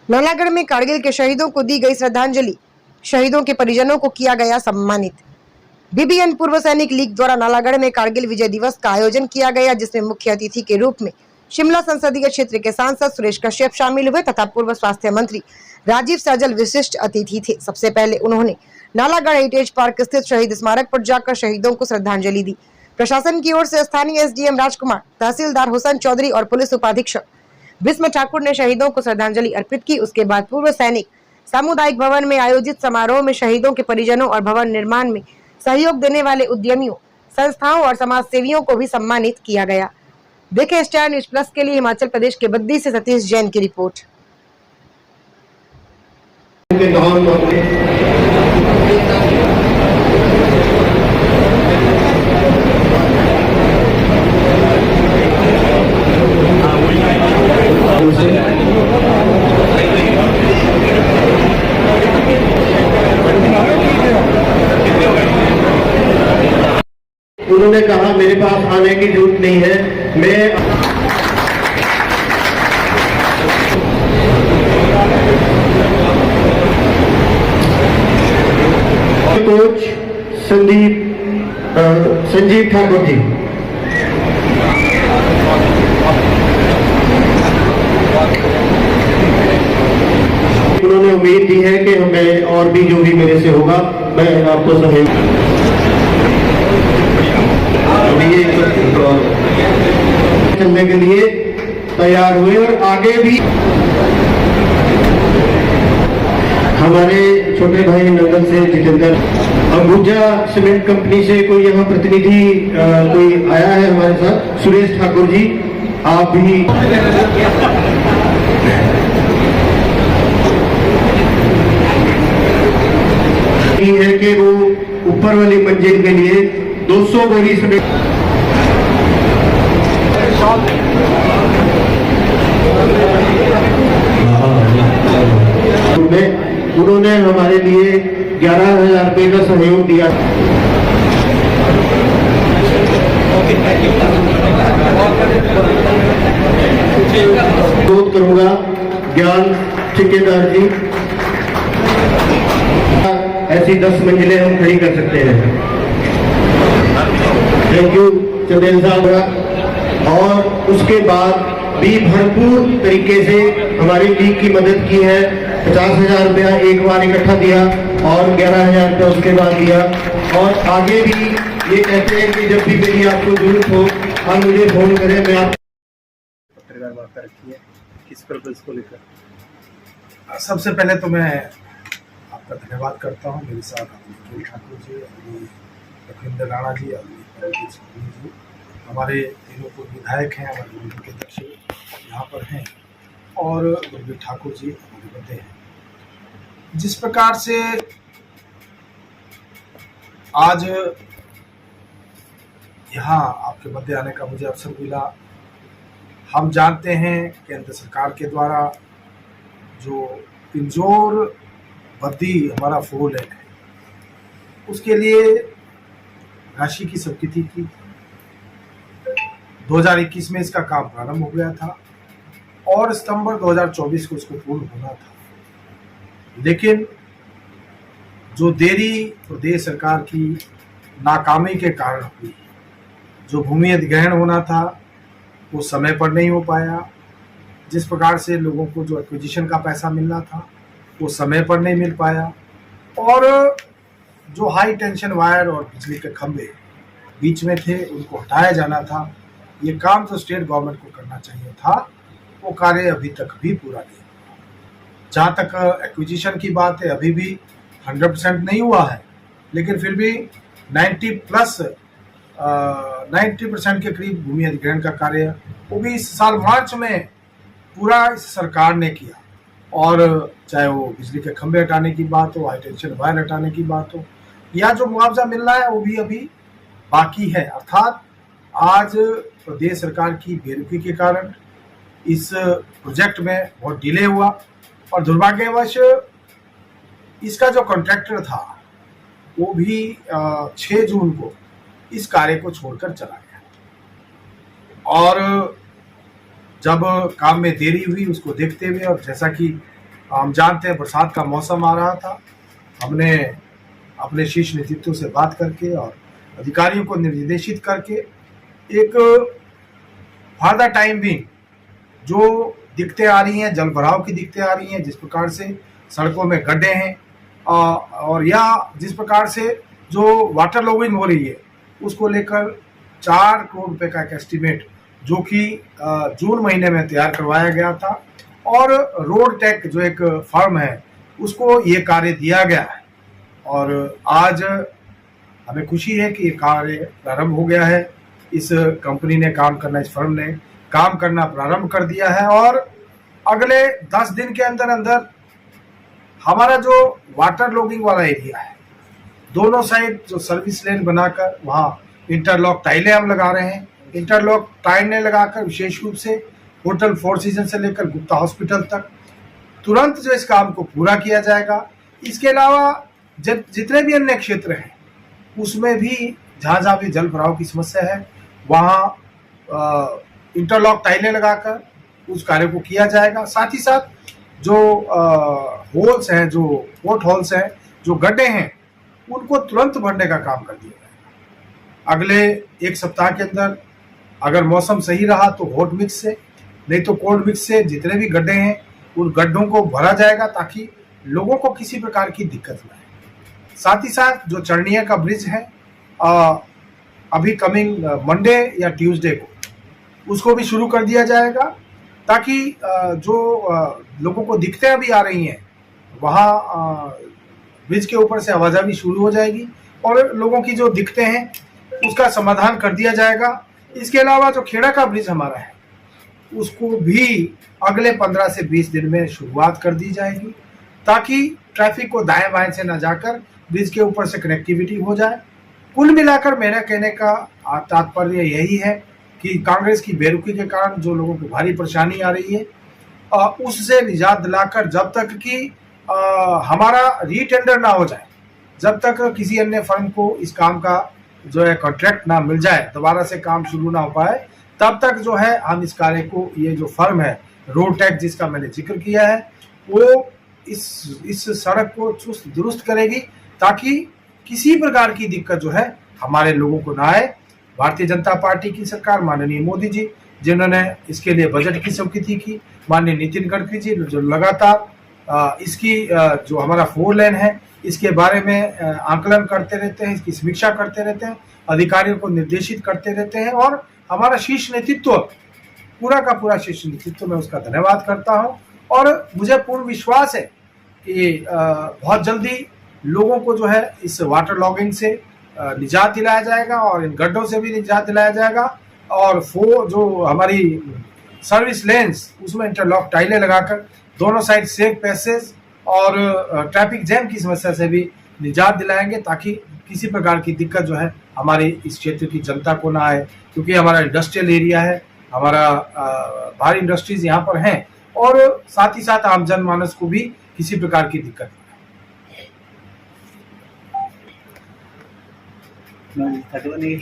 नालागढ़ में कारगिल के शहीदों को दी गई श्रद्धांजलि, शहीदों के परिजनों को किया गया सम्मानित। बीबीएन पूर्व सैनिक लीग द्वारा नालागढ़ में कारगिल विजय दिवस का आयोजन किया गया, जिसमें मुख्य अतिथि के रूप में शिमला संसदीय क्षेत्र के सांसद सुरेश कश्यप शामिल हुए तथा पूर्व स्वास्थ्य मंत्री राजीव सैजल विशिष्ट अतिथि थे। सबसे पहले उन्होंने नालागढ़ हेरिटेज पार्क स्थित शहीद स्मारक पर जाकर शहीदों को श्रद्धांजलि दी। प्रशासन की ओर से स्थानीय एसडीएम राजकुमार, तहसीलदार हुसैन चौधरी और पुलिस उपाधीक्षक भीष्म ठाकुर ने शहीदों को श्रद्धांजलि अर्पित की। उसके बाद पूर्व सैनिक सामुदायिक भवन में आयोजित समारोह में शहीदों के परिजनों और भवन निर्माण में सहयोग देने वाले उद्यमियों, संस्थाओं और समाज सेवियों को भी सम्मानित किया गया। देखें स्टार न्यूज प्लस के लिए हिमाचल प्रदेश के बद्दी से सतीश जैन की रिपोर्ट। उन्होंने कहा मेरे पास आने की जरूरत नहीं है, मैं कोच संजीव ठाकुर जी, उन्होंने उम्मीद दी है कि हमें और भी जो भी मेरे से होगा मैं आपको सहयोग चलने के लिए तैयार हुए और आगे भी हमारे छोटे भाई नंदन से जितेंद्र, अंबुजा सीमेंट कंपनी से कोई यहाँ प्रतिनिधि कोई आया है हमारे साथ, सुरेश ठाकुर जी, आप भी है कि वो ऊपर वाली मंजिल के लिए 200 बोरी सीमेंट उन्होंने हमारे लिए 11,000 रुपए का सहयोग दिया। अनुरोध करूंगा ज्ञान ठेकेदार जी, ऐसी 10 मंजिलें हम खड़ी कर सकते हैं। थैंक यू चंदेल साहब। और उसके बाद भी भरपूर तरीके से हमारी लीग की मदद की है। 50,000 रुपया एक बार इकट्ठा दिया और 11,000 रुपया उसके बाद दिया। और आगे भी ये कहते हैं कि जब भी मेरी आपको जरूरत हो आप मुझे फोन करें, मैं आप पत्रकार वार्ता रखी है किस पर्पज को लेकर। सबसे पहले तो मैं आपका धन्यवाद करता हूँ। मेरे साथ अनिल ठाकुर जी, लखविंदर राणा जी, जी, हमारे तीनों को विधायक हैं, हमारे मंडल के अध्यक्ष यहाँ पर हैं और गुरबीर ठाकुर जी हमारे बंदे हैं। जिस प्रकार से आज यहाँ आपके मध्य आने का मुझे अवसर मिला, हम जानते हैं केंद्र सरकार के द्वारा जो पिंजौर बद्दी हमारा 4 लेन है, उसके लिए राशि की स्वीकृति की। 2021 में इसका काम प्रारंभ हो गया था और सितंबर 2024 को इसको पूर्ण होना था। लेकिन जो देरी प्रदेश सरकार की नाकामी के कारण हुई, जो भूमि अधिग्रहण होना था वो समय पर नहीं हो पाया। जिस प्रकार से लोगों को जो एक्विजिशन का पैसा मिलना था वो समय पर नहीं मिल पाया। और जो हाई टेंशन वायर और बिजली के खंभे बीच में थे उनको हटाया जाना था। ये काम तो स्टेट गवर्नमेंट को करना चाहिए था, वो कार्य अभी तक भी पूरा नहीं हुआ। जहाँ तक एक्विजिशन की बात है, अभी भी 100% नहीं हुआ है, लेकिन फिर भी 90% के करीब भूमि अधिग्रहण का कार्य वो भी इस साल मार्च में पूरा इस सरकार ने किया। और चाहे वो बिजली के खंभे हटाने की बात हो, हाई टेंशन वायर हटाने की बात हो, या जो मुआवजा मिलना है वो भी अभी बाकी है। अर्थात आज प्रदेश सरकार की बेरुखी के कारण इस प्रोजेक्ट में बहुत डिले हुआ और दुर्भाग्यवश इसका जो कॉन्ट्रैक्टर था वो भी 6 जून को इस कार्य को छोड़कर चला गया। और जब काम में देरी हुई उसको देखते हुए और जैसा कि हम जानते हैं बरसात का मौसम आ रहा था। हमने अपने शीर्ष नेतृत्व से बात करके और अधिकारियों को निर्देशित करके एक फॉर द टाइम भी जो दिक्कतें आ रही हैं, जल भराव की दिक्कतें आ रही हैं, जिस प्रकार से सड़कों में गड्ढे हैं और या जिस प्रकार से जो वाटर लॉगिंग हो रही है, उसको लेकर 4 करोड़ रुपए का एक एस्टीमेट जो कि जून महीने में तैयार करवाया गया था और रोड टेक जो एक फर्म है उसको ये कार्य दिया गया है। और आज हमें खुशी है कि ये कार्य प्रारंभ हो गया है। इस कंपनी ने काम करना, इस फर्म ने काम करना प्रारंभ कर दिया है और अगले 10 दिन के अंदर अंदर हमारा जो वाटर लॉगिंग वाला एरिया है, दोनों साइड जो सर्विस लेन बनाकर वहाँ इंटरलॉक टाइलें हम लगा रहे हैं। इंटरलॉक टाइलें लगाकर विशेष रूप से होटल फोर सीजन से लेकर गुप्ता हॉस्पिटल तक तुरंत जो इस काम को पूरा किया जाएगा। इसके अलावा जितने भी अन्य क्षेत्र हैं उसमें भी जहाँ जहाँ भी जल भराव की समस्या है वहाँ इंटरलॉक टाइलें लगाकर उस कार्य को किया जाएगा। साथ ही साथ जो होल्स हैं, जो पोर्ट होल्स हैं, जो गड्ढे हैं, उनको तुरंत भरने का काम कर दिया जाएगा। अगले 1 सप्ताह के अंदर अगर मौसम सही रहा तो हॉट मिक्स से, नहीं तो कोल्ड मिक्स से जितने भी गड्ढे हैं उन गड्ढों को भरा जाएगा ताकि लोगों को किसी प्रकार की दिक्कत न आए। साथ ही साथ जो चरणिया का ब्रिज है अभी कमिंग मंडे या ट्यूसडे को उसको भी शुरू कर दिया जाएगा ताकि जो लोगों को दिक्कतें अभी आ रही हैं वहाँ ब्रिज के ऊपर से आवाजाही शुरू हो जाएगी और लोगों की जो दिक्कतें हैं उसका समाधान कर दिया जाएगा। इसके अलावा जो खेड़ा का ब्रिज हमारा है उसको भी अगले 15 से 20 दिन में शुरुआत कर दी जाएगी ताकि ट्रैफिक को दाएं बाएं से न जाकर ब्रिज के ऊपर से कनेक्टिविटी हो जाए। कुल मिलाकर मेरा कहने का तात्पर्य यही है कि कांग्रेस की बेरुखी के कारण जो लोगों को भारी परेशानी आ रही है उससे निजात दिलाकर जब तक कि हमारा रीटेंडर ना हो जाए, जब तक किसी अन्य फर्म को इस काम का जो है कॉन्ट्रैक्ट ना मिल जाए, दोबारा से काम शुरू ना हो पाए, तब तक जो है हम इस कार्य को, ये जो फर्म है रोड टेक जिसका मैंने जिक्र किया है, वो इस सड़क को चुस्त दुरुस्त करेगी ताकि किसी प्रकार की दिक्कत जो है हमारे लोगों को ना आए। भारतीय जनता पार्टी की सरकार, माननीय मोदी जी जिन्होंने इसके लिए बजट की स्वीकृति की, माननीय नितिन गडकरी जी जो लगातार इसकी जो हमारा 4 लेन है इसके बारे में आंकलन करते रहते हैं, इसकी समीक्षा करते रहते हैं, अधिकारियों को निर्देशित करते रहते हैं और हमारा शीर्ष नेतृत्व, पूरा का पूरा शीर्ष नेतृत्व में उसका धन्यवाद करता हूं। और मुझे पूर्ण विश्वास है कि बहुत जल्दी लोगों को जो है इस वाटर लॉगिंग से निजात दिलाया जाएगा और इन गड्ढों से भी निजात दिलाया जाएगा और जो हमारी सर्विस लेन्स उसमें इंटरलॉक टाइलें लगाकर दोनों साइड सेफ पैसेज और ट्रैफिक जैम की समस्या से भी निजात दिलाएंगे ताकि किसी प्रकार की दिक्कत जो है हमारे इस क्षेत्र की जनता को ना आए, क्योंकि हमारा इंडस्ट्रियल एरिया है, हमारा भारी इंडस्ट्रीज यहाँ पर हैं और साथ ही साथ आम जनमानस को भी किसी प्रकार की दिक्कत नहीं।